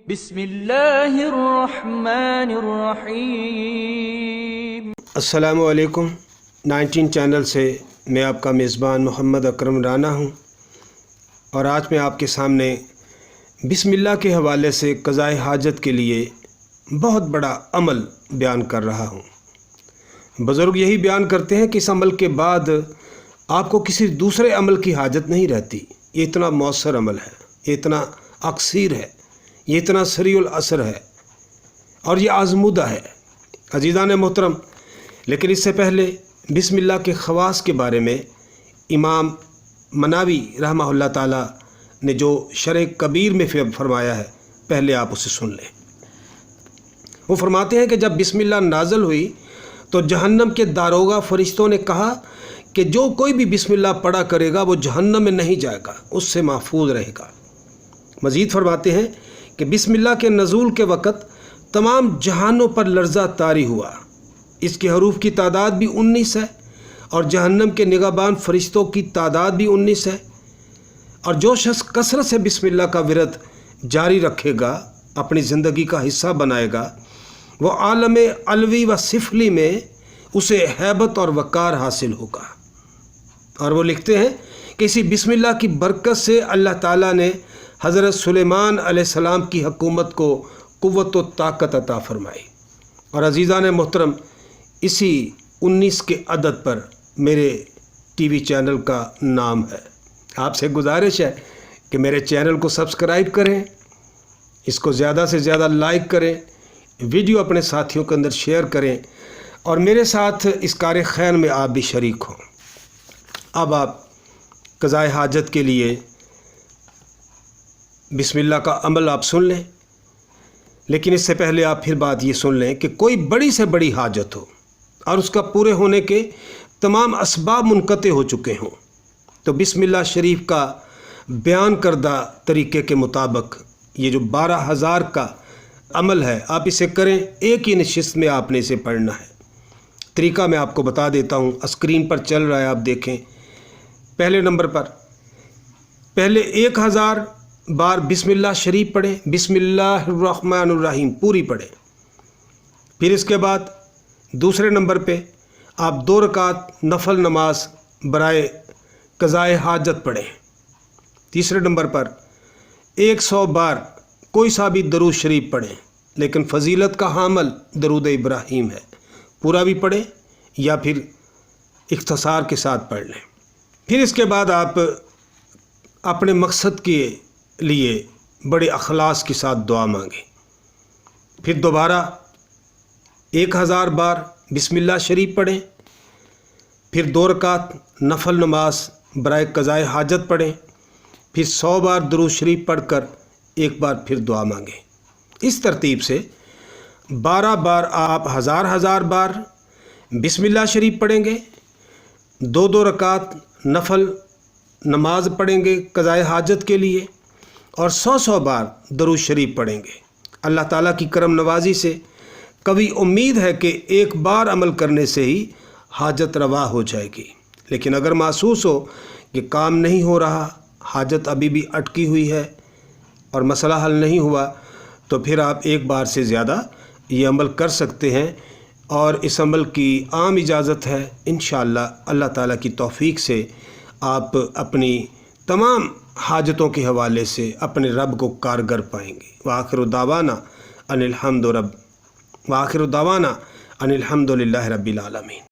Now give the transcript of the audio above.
بسم اللہ الرحمن الرحیم۔ السلام علیکم۔ 19 چینل سے میں آپ کا میزبان محمد اکرم رانا ہوں، اور آج میں آپ کے سامنے بسم اللہ کے حوالے سے قضائے حاجت کے لیے بہت بڑا عمل بیان کر رہا ہوں۔ بزرگ یہی بیان کرتے ہیں کہ اس عمل کے بعد آپ کو کسی دوسرے عمل کی حاجت نہیں رہتی۔ یہ اتنا مؤثر عمل ہے، یہ اتنا اکثیر ہے، یہ اتنا سریع الاثر ہے، اور یہ آزمودہ ہے۔ عزیزان محترم، لیکن اس سے پہلے بسم اللہ کے خواص کے بارے میں امام مناوی رحمہ اللہ تعالیٰ نے جو شرح کبیر میں فرمایا ہے، پہلے آپ اسے سن لیں۔ وہ فرماتے ہیں کہ جب بسم اللہ نازل ہوئی تو جہنم کے داروغہ فرشتوں نے کہا کہ جو کوئی بھی بسم اللہ پڑھا کرے گا وہ جہنم میں نہیں جائے گا، اس سے محفوظ رہے گا۔ مزید فرماتے ہیں کہ بسم اللہ کے نزول کے وقت تمام جہانوں پر لرزہ طاری ہوا۔ اس کے حروف کی تعداد بھی 19 ہے، اور جہنم کے نگہبان فرشتوں کی تعداد بھی 19 ہے۔ اور جو شخص کثرت سے بسم اللہ کا ورد جاری رکھے گا، اپنی زندگی کا حصہ بنائے گا، وہ عالم علوی و سفلی میں اسے ہیبت اور وقار حاصل ہوگا۔ اور وہ لکھتے ہیں کہ اسی بسم اللہ کی برکت سے اللہ تعالیٰ نے حضرت سلیمان علیہ السلام کی حکومت کو قوت و طاقت عطا فرمائی۔ اور عزیزان محترم، اسی 19 کے عدد پر میرے ٹی وی چینل کا نام ہے۔ آپ سے گزارش ہے کہ میرے چینل کو سبسکرائب کریں، اس کو زیادہ سے زیادہ لائک کریں، ویڈیو اپنے ساتھیوں کے اندر شیئر کریں، اور میرے ساتھ اس کار خیر میں آپ بھی شریک ہوں۔ اب آپ قضائے حاجت کے لیے بسم اللہ کا عمل آپ سن لیں، لیکن اس سے پہلے آپ پھر بات یہ سن لیں کہ کوئی بڑی سے بڑی حاجت ہو اور اس کا پورے ہونے کے تمام اسباب منقطع ہو چکے ہوں، تو بسم اللہ شریف کا بیان کردہ طریقے کے مطابق یہ جو 12,000 کا عمل ہے، آپ اسے کریں۔ ایک ہی نشست میں آپ نے اسے پڑھنا ہے۔ طریقہ میں آپ کو بتا دیتا ہوں، اسکرین پر چل رہا ہے، آپ دیکھیں۔ پہلے نمبر پر پہلے 1000 بار بسم اللہ شریف پڑھیں، بسم اللہ الرحمن الرحیم پوری پڑھیں۔ پھر اس کے بعد دوسرے نمبر پہ آپ 2 رکعت نفل نماز برائے قضائے حاجت پڑھیں۔ تیسرے نمبر پر 100 بار کوئی سا بھی درود شریف پڑھیں، لیکن فضیلت کا حامل درود ابراہیم ہے، پورا بھی پڑھیں یا پھر اختصار کے ساتھ پڑھ لیں۔ پھر اس کے بعد آپ اپنے مقصد کے لیے بڑے اخلاص کے ساتھ دعا مانگیں۔ پھر دوبارہ 1000 بار بسم اللہ شریف پڑھیں، پھر 2 رکعت نفل نماز برائے قضائے حاجت پڑھیں، پھر 100 بار درود شریف پڑھ کر ایک بار پھر دعا مانگیں۔ اس ترتیب سے 12 بار آپ 1000 بار بسم اللہ شریف پڑھیں گے، 2 رکعت نفل نماز پڑھیں گے قضائے حاجت کے لیے، اور 100 بار درود شریف پڑھیں گے۔ اللہ تعالیٰ کی کرم نوازی سے کبھی امید ہے کہ ایک بار عمل کرنے سے ہی حاجت روا ہو جائے گی، لیکن اگر محسوس ہو کہ کام نہیں ہو رہا، حاجت ابھی بھی اٹکی ہوئی ہے اور مسئلہ حل نہیں ہوا، تو پھر آپ ایک بار سے زیادہ یہ عمل کر سکتے ہیں، اور اس عمل کی عام اجازت ہے۔ انشاءاللہ اللہ تعالیٰ کی توفیق سے آپ اپنی تمام حاجتوں کے حوالے سے اپنے رب کو کارگر پائیں گے۔ وآخر دعوانا ان الحمد للہ رب العالمین۔